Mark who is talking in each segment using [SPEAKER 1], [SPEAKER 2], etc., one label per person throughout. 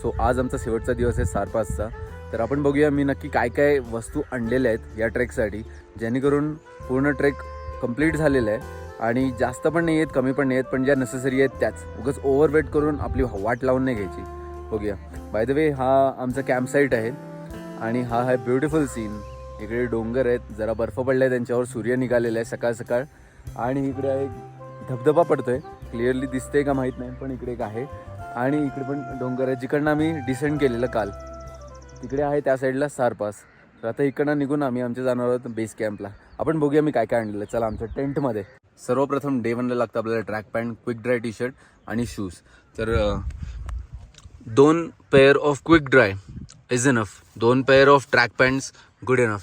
[SPEAKER 1] So आज आमचा शेवटचा दिवस आहे 4-5चा. तर आपण बघूया मी नक्की काय काय वस्तू आणलेल्या आहेत या ट्रेकसाठी, जेणेकरून पूर्ण ट्रेक कंप्लीट झालेला आहे. आणि जास्त पण नाही आहेत, कमी पण नाही आहेत, पण ज्या नेसेसरी आहेत त्याच. उगाच ओव्हरवेट करून आपली वाट लावून नाही घ्यायची. बघूया. बाय द वे, हा आमचा कॅम्प साईट आहे आणि हा आहे ब्युटिफुल सीन. इकडे डोंगर आहेत, जरा बर्फ पडला आहे, त्यांच्यावर सूर्य निघालेला आहे सकाळ सकाळ. आणि इकडे आहे धबधबा पडतोय, क्लिअरली दिसते का माहीत नाही, पण इकडे एक आहे. आणि इकडे पण डोंगर आहे, जिकडनं आम्ही डिसेंड केलेलं काल. तिकडे आहे त्या साईडला 4 पास. तर आता इकडनं निघून आम्ही आमच्या जाणार आहोत बेस कॅम्पला. आपण बघूया मी काय काय आणलेलं आहे. चला आमच्या टेंटमध्ये. सर्वप्रथम डे 1ला लागतं आपल्याला track pant, quick dry T shirt आणि शूज. तर 2 pair of quick dry is enough, 2 pair of track pants good enough,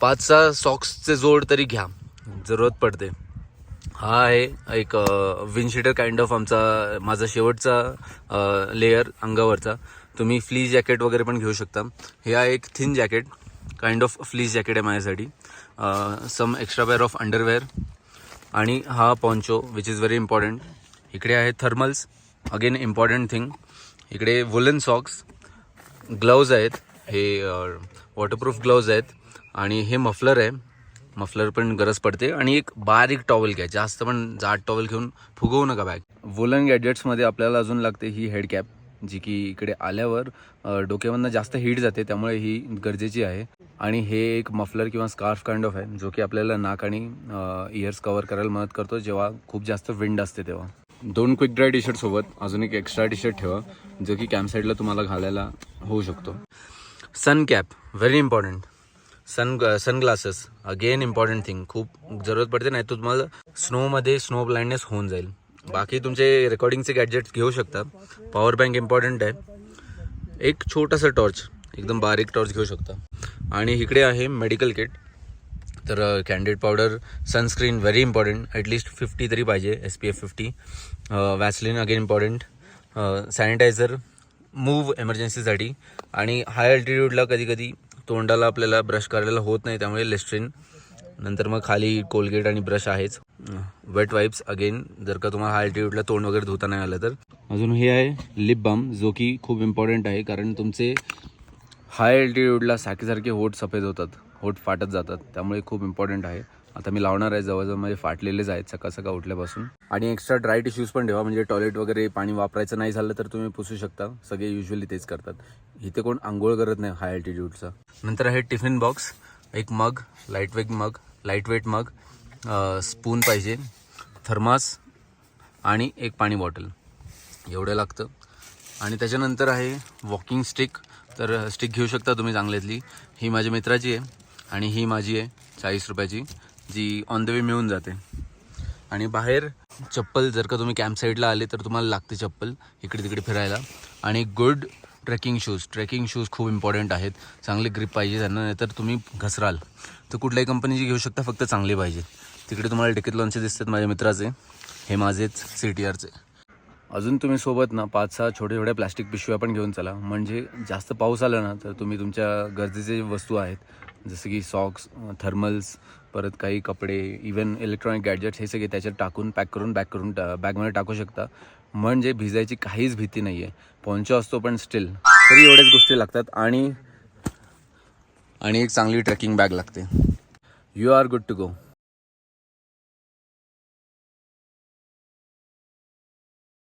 [SPEAKER 1] 5-6 सॉक्सचे जोड तरी घ्या, जरूरत पडते. हा आहे एक विंडशीटर काइंड ऑफ माझा शेवटचा लेयर अंगावरचा. तुम्ही फ्लीज जॅकेट वगैरे पण घेऊ शकता. हे आहे एक thin jacket, kind of fleece jacket आहे माझ्यासाठी. Some extra pair of underwear आणि हा poncho which is very important. इकडे आहे थर्मल्स, अगेन इम्पॉर्टंट थिंग. इकडे वुलन सॉक्स, ग्लव्ज आहेत, हे वॉटरप्रूफ ग्लव्ज आहेत. आणि हे मफलर आहे, मफलर पण गरज पडते. आणि एक बारीक टॉवेल घ्या, जास्त पण जाड टॉवेल घेऊन फुगवू नका बॅग. वुलन गॅजेट्समध्ये आपल्याला अजून लागते ही हेड कॅप, जी की इकडे आल्यावर डोक्यामधनं जास्त हीट जाते, त्यामुळे ही गरजेची आहे. आणि हे एक मफलर किंवा स्कार्फ काइंड ऑफ आहे, जो की आपल्याला नाक आणि इयर्स कव्हर करायला मदत करतो जेव्हा खूप जास्त विंड असते तेव्हा. 2 क्विक ड्राय टी शर्ट सोबत अजून एक एक्स्ट्रा टी शर्ट ठेवा, जो की कॅम्प साईडला तुम्हाला घालायला होऊ शकतो. Sun cap very important. Sunglasses again important thing, खूप जरूरत पडते, नाही तर तुम्हाला स्नोमध्ये स्नो ब्लाइंडनेस होऊन जाईल. बाकी तुमचे रेकॉर्डिंगचे गॅजेट्स घेऊ शकता. पॉवर बँक इम्पॉर्टंट आहे. एक छोटासा टॉर्च, एकदम बारीक टॉर्च घेऊ शकता. आणि इकडे आहे मेडिकल किट. तर candid powder, sunscreen very important, at least 50 तरी पाहिजे, SPF 50. Vaseline again important. Sanitiser Moov एमर्जन्सीसाठी. आणि हाय अल्टिट्यूडला कधी तोंडाला आपल्याला ब्रश करायला होत नाही, त्यामुळे लिस्ट्रीन. नंतर मग खाली कोलगेट आणि ब्रश आहेच. वेट वाईप्स अगेन, जर का तुम्हाला हाय अल्टिट्यूडला तोंड वगैरे धुता नाही आलं तर. अजून हे आहे लिप बाम, जो की खूप इम्पॉर्टंट आहे, कारण तुमचे हाय अल्टिट्यूडला सारखे होठ सफेद होतात, होठ फाटत जातात, त्यामुळे खूप इम्पॉर्टंट आहे. आता मी लावणार आहे, जवळजवळ माझे फाटलेलेच आहेत सकाळ उठल्यापासून. आणि एक्स्ट्रा ड्राय टिश्यूज पण ठेवा, म्हणजे टॉयलेट वगैरे पाणी वापरायचं नाही झालं तर तुम्ही पुसू शकता. सगळे युजली तेच करतात. इथे कोण आंघोळ करत नाही हाय अल्टिट्यूडचा. नंतर आहे टिफिन बॉक्स, एक मग, लाईटवेट मग, स्पून पाहिजे, थर्मास आणि एक पाणी बॉटल, एवढं लागतं. आणि त्याच्यानंतर आहे वॉकिंग स्टिक. तर स्टिक घेऊ शकता तुम्ही चांगल्यातली. ही माझ्या मित्राची आहे आणि ही माझी आहे 40 रुपयाची, जी ऑन द वे मिळून जाते. आणि बाहेर चप्पल, जर का तुम्ही कॅम्प साईडला आले तर तुम्हाला लागते चप्पल इकडे तिकडे फिरायला. आणि गुड ट्रेकिंग शूज खूप इम्पॉर्टंट आहेत. चांगले ग्रिप पाहिजे त्यांना, नाहीतर तुम्ही घसराल. तर कुठल्याही कंपनीची घेऊ शकता, फक्त चांगले पाहिजे. तिकडे तुम्हाला डिकेथलॉनचे दिसतात माझ्या मित्राचे, हे माझेच CTRचे. अजून तुम्ही सोबत ना 5-6 छोट्या प्लास्टिक पिशव्या पण घेऊन चला, म्हणजे जास्त पाऊस आला ना तर तुम्ही तुमच्या गरजेचे वस्तू आहेत, जसं की सॉक्स, थर्मल्स, परत काही कपडे, इवन इलेक्ट्रॉनिक गॅजेट्स, हे सगळे त्याच्यात टाकून पॅक करून बॅगमध्ये टाकू शकता. म्हणजे भिजायची काहीच भीती नाही आहे. पॉन्चो असतो पण स्टील तरी एवढ्याच गोष्टी लागतात. आणि एक चांगली ट्रेकिंग बॅग लागते. You are good to go.